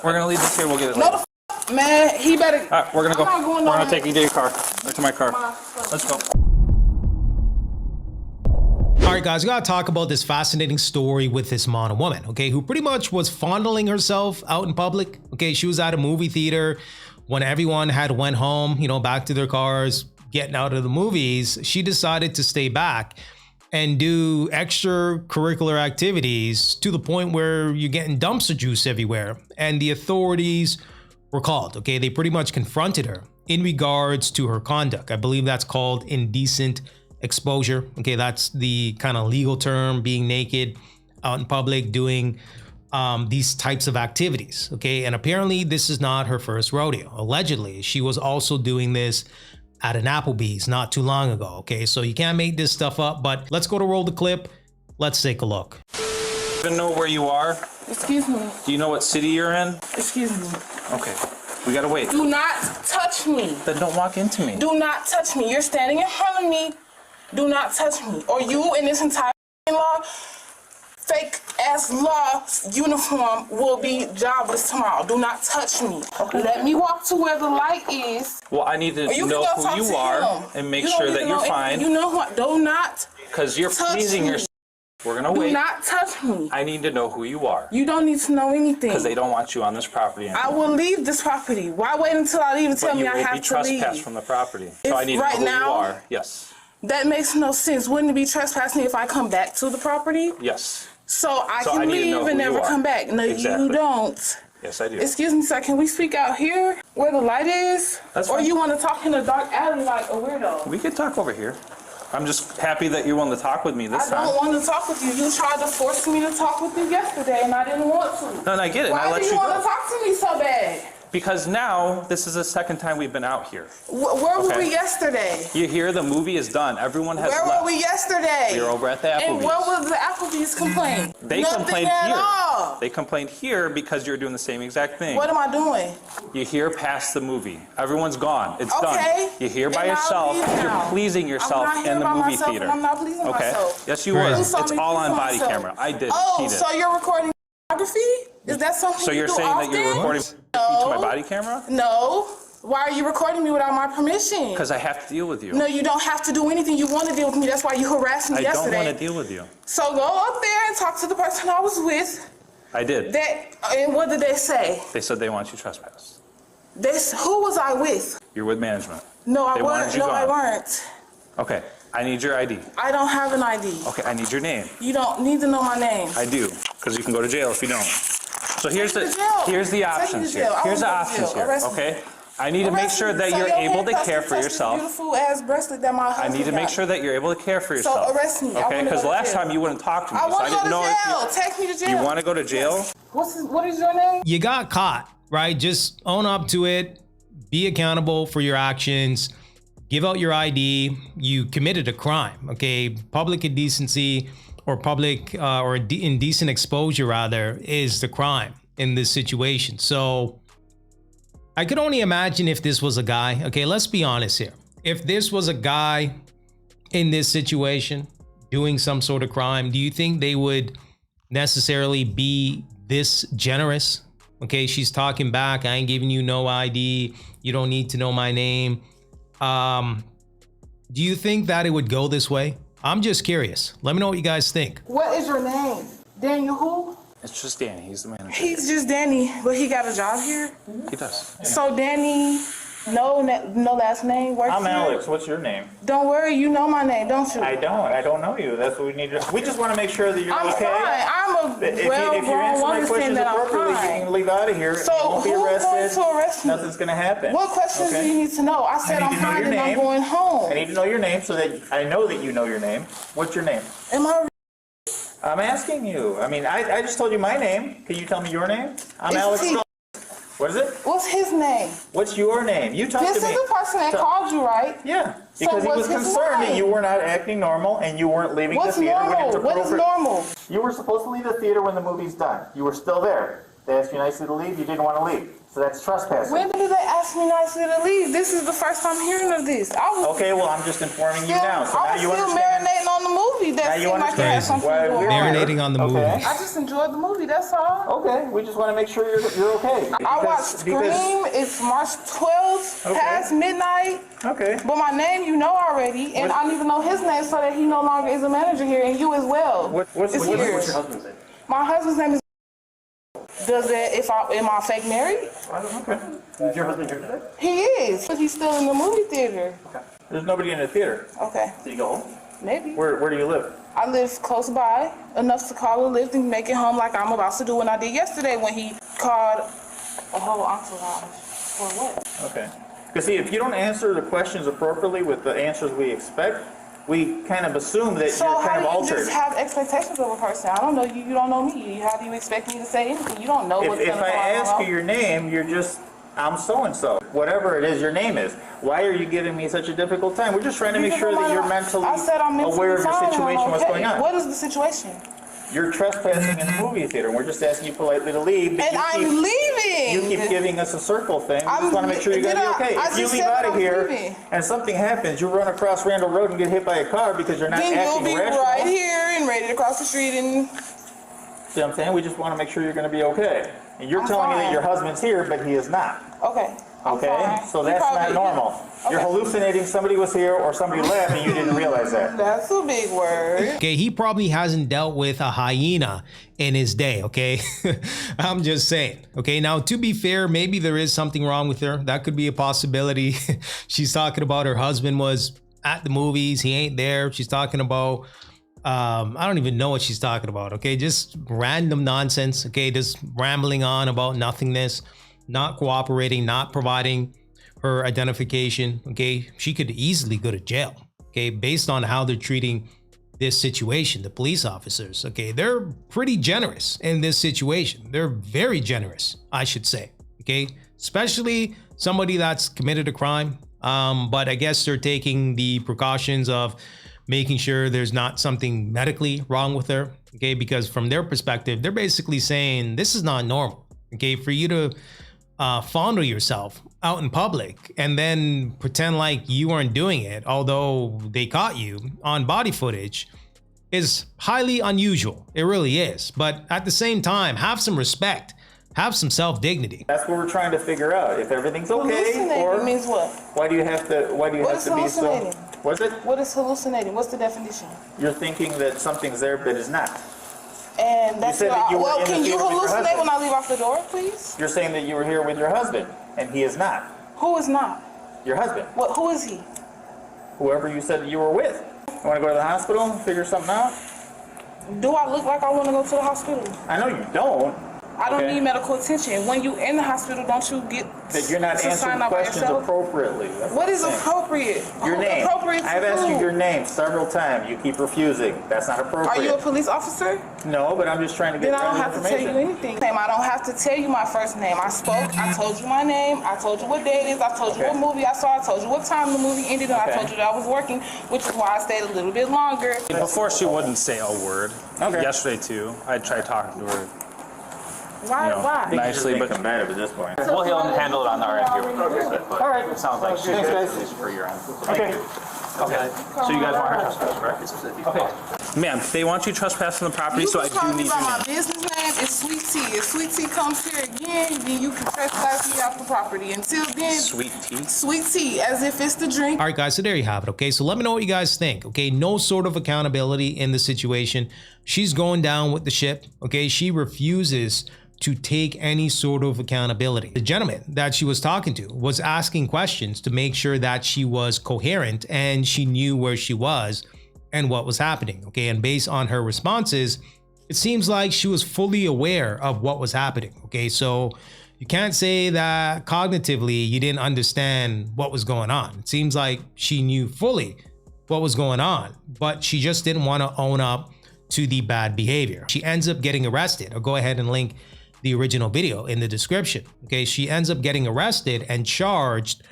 We're gonna leave this here. We'll get it No, later. man, he better. All right, we're gonna go. We're gonna take you to your car, or to my car. Let's go. All right, guys, we gotta talk about this fascinating story with this model woman, okay, who pretty much was fondling herself out in public. Okay, she was at a movie theater when everyone had went home, you know, back to their cars, getting out of the movies. She decided to stay back and do extracurricular activities to the point where you're getting dumpster juice everywhere. And the authorities were called, okay? They pretty much confronted her in regards to her conduct. I believe that's called indecent exposure. Okay, that's the kind of legal term, being naked out in public doing these types of activities. Okay, and apparently this is not her first rodeo. Allegedly, she was also doing this at an Applebee's not too long ago. Okay, so you can't make this stuff up, but let's go to roll the clip. Let's take a look. Even know where you are? Excuse me. Do you know what city you're in? Excuse me. Okay, we gotta wait. Do not touch me. Then don't walk into me. Do not touch me. You're standing in front of me. Do not touch me. Or you in this entire law, fake ass law uniform will be jobless tomorrow. Do not touch me. Okay. Let me walk to where the light is. Well, I need to know who you are and make sure that you're fine. You know what? Do not. Because you're pleasing yourself. We're gonna wait. Do not touch me. I need to know who you are. You don't need to know anything. Because they don't want you on this property anymore. I will leave this property. Why wait until I leave and tell me I have to leave? But you will be trespassed from the property. So I need to know who you are. Yes. That makes no sense. Wouldn't it be trespassing if I come back to the property? Yes. So I can leave and never come back. No, Exactly. you don't. Yes, I do. Excuse me, sir. Can we speak out here where the light is? That's or fine. you want to talk in a dark alley like a weirdo? We could talk over here. I'm just happy that you want to talk with me this time. I don't want to talk with you. You tried to force me to talk with you yesterday, and I didn't want to. No, and I get it. Why and I let do you want to talk to me so bad? Because now, this is the second time we've been out here. Where were we yesterday? You hear the movie is done. Everyone has left. Where were we yesterday? We were over at the Applebee's. And what was the Applebee's complaint? They Nothing complained at here. all. They complained here because you're doing the same exact thing. What am I doing? You're here past the movie. Everyone's gone. It's Okay. done. You're here by And yourself. I'll leave You're now. pleasing yourself I'm not here in the by movie myself, theater. and I'm not pleasing myself. Yes, you were. Right. It's all on body camera. I did. Oh, He did. so you're recording photography? Is that something So you you're do saying often? that you're recording to my body camera? No. Why are you recording me without my permission? Because I have to deal with you. No, you don't have to do anything. You want to deal with me. That's why you harassed me yesterday. I don't want to deal with you. So go up there and talk to the person I was with. I did. And what did they say? They said they want you trespassed. Who was I with? You're with management. No, I They weren't. wanted you No, I gone. weren't. Okay, I need your ID. I don't have an ID. Okay, I need your name. You don't need to know my name. I do, because you can go to jail if you don't. So here's Take me to jail. the options here. Here's the options here, okay? I need to make sure that you're able to care for yourself. Beautiful ass bracelet that my I husband need to make got. sure that you're able to care for yourself. So arrest me. I Okay, wanna because go to last jail. time you wouldn't talk to me, I so I want to go didn't to know jail. if Take me to jail. you want to go to jail. What is your name? You got caught, right? Just own up to it. Be accountable for your actions. Give out your ID. You committed a crime, okay? Public indecency or indecent exposure, rather, is the crime in this situation. So I could only imagine if this was a guy. Okay, let's be honest here. If this was a guy in this situation doing some sort of crime, do you think they would necessarily be this generous? Okay, she's talking back. I ain't giving you no ID. You don't need to know my name. Do you think that it would go this way? I'm just curious. Let me know what you guys think. What is your name? Daniel who? It's just Danny. He's the manager. He's just Danny, but he got a job here. He does. So Danny, no last name. Works I'm here. Alex. What's your name? Don't worry, you know my name, don't you? I don't know you. That's what we need to. We just want to make sure that you're I'm okay. fine. I'm a If you well-grown answer my woman saying questions that I'm appropriately, you fine. can leave out of here. So you won't be who's going arrested. to arrest me? Nothing's going to happen. What questions Okay? do you need to know? I said I I'm need to know fine your and I'm name. going home. I need to know your name so that I know that you know your name. What's your name? Am I? I'm asking you. I mean, I just told you my name. Can you tell me your name? I'm It's Alex. T. What is it? What's his name? What's your name? You talk This to me. is the person that So- called you, right? Yeah, So because he what's was his concerned that name? you were not acting normal and you weren't leaving What's the theater when it's normal? What is appropriate. normal? You were supposed to leave the theater when the movie's done. You were still there. They asked you nicely to leave. You didn't want to leave. So that's trespassing. When did they ask me nicely to leave? This is the first time hearing of this. I was Okay, well, I'm just informing you still, now. So I now was you still understand. marinating on the movie. movie that Now you seemed like it had understand something why to do with we're it. Marinating on the movie. Okay. I just enjoyed the movie, that's all. Okay, we just want to make sure you're okay. I watched Scream. It's March 12th, Okay. past midnight. Okay. But my name you know already, and I need to know his name so that he no longer is a manager here, and you as well. What's It's your here. husband's name? My husband's name is. Does it? Am I fake married? Okay. Is your husband here today? He is, but he's still in the movie theater. Okay. There's nobody in the theater. Okay, Do you go home? maybe. Where do you live? I live close by, enough to call a lift and make it home like I'm about to do when I did yesterday when he called a whole entourage. For what? Okay. Because see, if you don't answer the questions appropriately with the answers we expect, we kind of assume that So you're how kind do of you altered. just have expectations of a person? I don't know you. You don't know me. How do you expect me to say anything? You don't know what's If going to I come out of ask my you your name, you're just, I'm so-and-so. Whatever it is your name is. Why are you giving me such a difficult time? We're just trying to make sure that you're mentally I said I'm mentally aware of the fine and situation, I'm what's okay. going on. What is the situation? You're trespassing in the movie theater, and we're just asking you politely to leave. but And I'm leaving. You keep giving us a circle thing. We I'm- just want to make sure you're going to be okay. I If you just leave said out I of was here leaving. and something happens, you run across Randall Road and get hit by a car because you're not Then you'll acting be rational. right here and ready to cross the street and See what I'm saying? We just want to make sure you're going to be okay. And you're I'm telling me that fine. your husband's here, but he is not. okay. I'm Okay? fine. So You that's not probably- normal. You're Okay. hallucinating somebody was here or somebody left and you didn't realize that. That's a big word. Okay, he probably hasn't dealt with a hyena in his day, okay? I'm just saying. Okay, now to be fair, maybe there is something wrong with her. That could be a possibility. She's talking about her husband was at the movies, he ain't there. She's talking about I don't even know what she's talking about, okay? Just random nonsense, okay? Just rambling on about nothingness, not cooperating, not providing her identification, okay? She could easily go to jail, okay? Based on how they're treating this situation, the police officers, okay? They're pretty generous in this situation. They're very generous, I should say, okay? Especially somebody that's committed a crime. But I guess they're taking the precautions of making sure there's not something medically wrong with her, okay? Because from their perspective, they're basically saying this is not normal, okay? For you to fondle yourself out in public and then pretend like you weren't doing it, although they caught you on body footage, is highly unusual. It really is. But at the same time, have some respect, have some self-dignity. That's what we're trying to figure out. If everything's okay Hallucinating or means what? why do you have to What is be so hallucinating? What's it? What is hallucinating? What's the definition? You're thinking that something's there but is not. And that's said that you were well, in the can you theater with your hallucinate husband. when I leave off the door, please? You're saying that you were here with your husband and he is not. Who is not? Your husband. What? Who is he? Whoever you said that you were with. You want to go to the hospital and figure something out? Do I look like I want to go to the hospital? I know you don't. I don't Okay. need medical attention. When you in the hospital, don't you get That you're not to answering sign up by questions yourself? appropriately. That's What is I'm saying. appropriate? Your Who's name. Appropriate to I've asked you who? your name several times. You keep refusing. That's not appropriate. Are you a police officer? No, but I'm just trying to get Then I don't relevant have to tell you information. anything. I don't have to tell you my first name. I spoke. I told you my name. I told you what day it is. I told you Okay. what movie I saw. I told you what time the movie ended, and Okay. I told you that I was working, which is why I stayed a little bit longer. Before she wouldn't say a word. Okay. Yesterday too, I tried talking to her. Why? You know, Why? nicely, but combative at this point. Well, he'll handle it on our end here. All right. It sounds like she's Thanks, good, guys. at least for your end. Okay. Okay, so you guys want her trespass, correct? Okay. ma'am, they want you trespassing the property, You so I can call do me need by your my name. business name. It's Sweet Tea. If Sweet Tea comes here again, then you can trespass me off the property. Until then, Sweet tea. Sweet Tea, as if it's the drink. All right, guys, so there you have it, okay? So let me know what you guys think, okay? No sort of accountability in the situation. She's going down with the ship, okay? She refuses to take any sort of accountability. The gentleman that she was talking to was asking questions to make sure that she was coherent and she knew where she was and what was happening, okay? And based on her responses, it seems like she was fully aware of what was happening, okay? So you can't say that cognitively you didn't understand what was going on. It seems like she knew fully what was going on, but she just didn't want to own up to the bad behavior. She ends up getting arrested. I'll go ahead and link the original video in the description. Okay, she ends up getting arrested and charged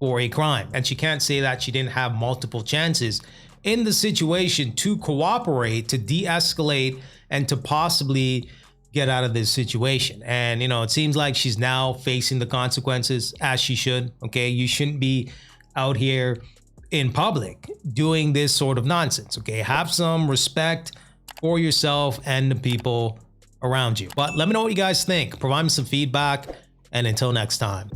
for a crime. And she can't say that she didn't have multiple chances in the situation to cooperate, to de-escalate, and to possibly get out of this situation. And, you know, it seems like she's now facing the consequences as she should. Okay, you shouldn't be out here in public doing this sort of nonsense. Okay, have some respect for yourself and the people around you. But let me know what you guys think. Provide me some feedback, and until next time.